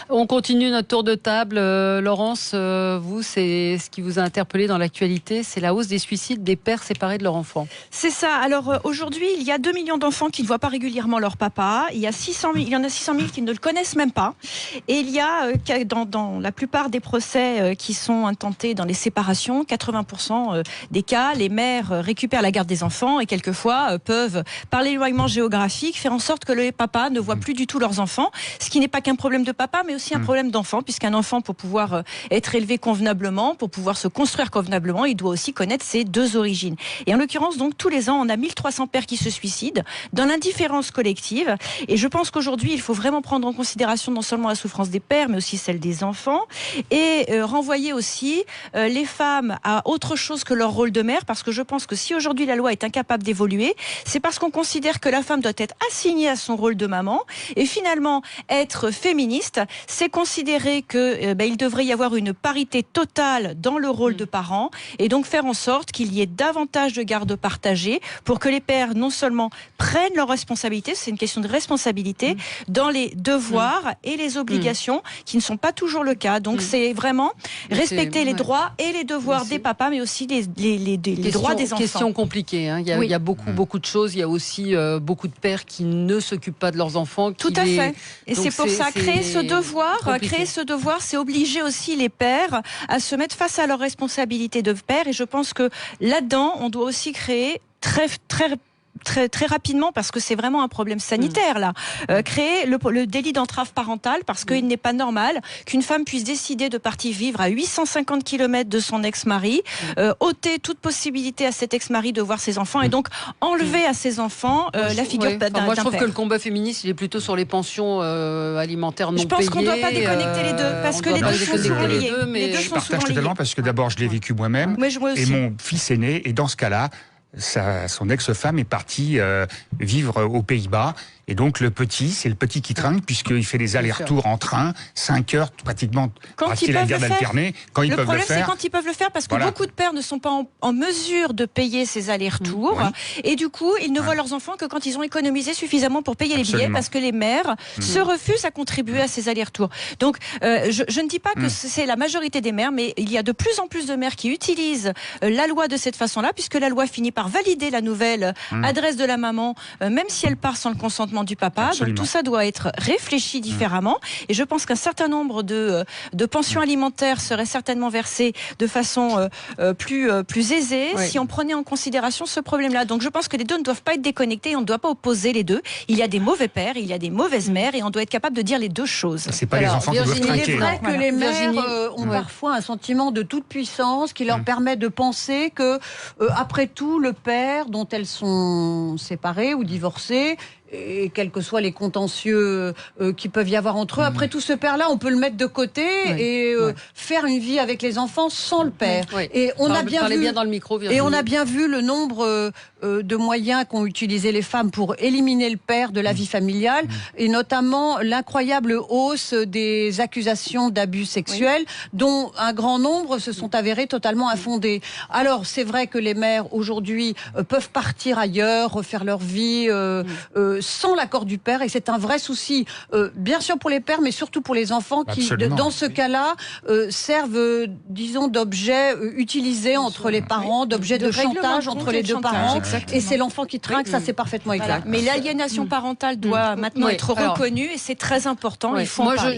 On continue notre tour de table. Laurence, vous, c'est ce qui vous a interpellé dans l'actualité, c'est la hausse des suicides des pères séparés de leur enfant. C'est ça. Alors aujourd'hui, il y a 2 millions d'enfants qui ne voient pas régulièrement leur papa. Il y en a 600 000 qui ne le connaissent même pas. Et il y a, dans la plupart des procès qui sont intentés dans les séparations, 80% des cas, les mères récupèrent la garde des enfants et quelquefois peuvent, par l'éloignement géographique, faire en sorte que les papas ne voient plus du tout leurs enfants. Ce qui n'est pas qu'un problème de papa, mais aussi un problème d'enfant, puisqu'un enfant, pour pouvoir être élevé convenablement, pour pouvoir se construire convenablement, il doit aussi connaître ses deux origines. Et en l'occurrence, donc, tous les ans, on a 1300 pères qui se suicident dans l'indifférence collective. Et je pense qu'aujourd'hui, il faut vraiment prendre en considération non seulement la souffrance des pères, mais aussi celle des enfants, et renvoyer aussi les femmes à autre chose que leur rôle de mère, parce que je pense que si aujourd'hui la loi est incapable d'évoluer, c'est parce qu'on considère que la femme doit être assignée à son rôle de maman, et finalement, être féministe, c'est considérer que il devrait y avoir une parité totale dans le rôle de parent, et donc faire en sorte qu'il y ait davantage de garde partagée pour que les pères non seulement prennent leurs responsabilités, c'est une question de responsabilité, dans les devoirs et les obligations qui ne sont pas toujours le cas. Donc c'est vraiment respecter les droits et les devoirs des papas, mais aussi les droits des enfants. Question compliquée, hein. Il y a beaucoup de choses. Il y a aussi beaucoup de pères qui ne s'occupent pas de leurs enfants. Tout à fait. Et c'est pour ça, créer ce devoir, c'est obliger aussi les pères à se mettre face à leurs responsabilités de père. Et je pense que là-dedans, on doit aussi créer très rapidement, parce que c'est vraiment un problème sanitaire là, créer le délit d'entrave parentale, parce qu'il n'est pas normal qu'une femme puisse décider de partir vivre à 850 km de son ex-mari, ôter toute possibilité à cet ex-mari de voir ses enfants, et donc enlever à ses enfants la figure d'un père. Moi je trouve que le combat féministe, il est plutôt sur les pensions alimentaires non payées. Je pense qu'on ne doit pas déconnecter les deux, parce que les deux sont souvent liés. Je partage totalement, parce que d'abord je l'ai vécu moi-même, et mon fils aîné, et dans ce cas-là, son ex-femme est partie vivre aux Pays-Bas. Et donc le petit, c'est le petit qui trinque, puisqu'il fait des allers-retours en train, 5 heures pratiquement, quand ils peuvent le faire. Quand ils le peuvent problème, le faire. c'est quand ils peuvent le faire, parce que beaucoup de pères ne sont pas en mesure de payer ces allers-retours. Et du coup, ils ne voient leurs enfants que quand ils ont économisé suffisamment pour payer les billets, parce que les mères se refusent à contribuer à ces allers-retours. Donc, je ne dis pas que c'est la majorité des mères, mais il y a de plus en plus de mères qui utilisent la loi de cette façon-là, puisque la loi finit par valider la nouvelle adresse de la maman, même si elle part sans le consentement du papa. Absolument. Donc tout ça doit être réfléchi différemment. Et je pense qu'un certain nombre de pensions alimentaires seraient certainement versées de façon plus aisée si on prenait en considération ce problème-là. Donc je pense que les deux ne doivent pas être déconnectés, et on ne doit pas opposer les deux. Il y a des mauvais pères, il y a des mauvaises mères, et on doit être capable de dire les deux choses. C'est pas les enfants qui doivent trinquer. Il est vrai que les mères ont parfois un sentiment de toute puissance qui leur permet de penser que, après tout, le père dont elles sont séparées ou divorcées, et quels que soient les contentieux qui peuvent y avoir entre eux, après tout, ce père-là, on peut le mettre de côté et faire une vie avec les enfants sans le père. Et on a bien vu, dans le micro, Virginie. Et on a bien vu le nombre de moyens qu'ont utilisé les femmes pour éliminer le père de la vie familiale, et notamment l'incroyable hausse des accusations d'abus sexuels, dont un grand nombre se sont avérés totalement infondés. Alors, c'est vrai que les mères, aujourd'hui, peuvent partir ailleurs, refaire leur vie sans l'accord du père, et c'est un vrai souci, bien sûr pour les pères, mais surtout pour les enfants qui, dans ce cas-là, servent, disons, d'objets utilisés entre les parents, d'objets de chantage entre les deux parents, et c'est l'enfant qui trinque, ça c'est parfaitement exact. Mais l'aliénation parentale doit maintenant être reconnue, et c'est très important, il faut en parler.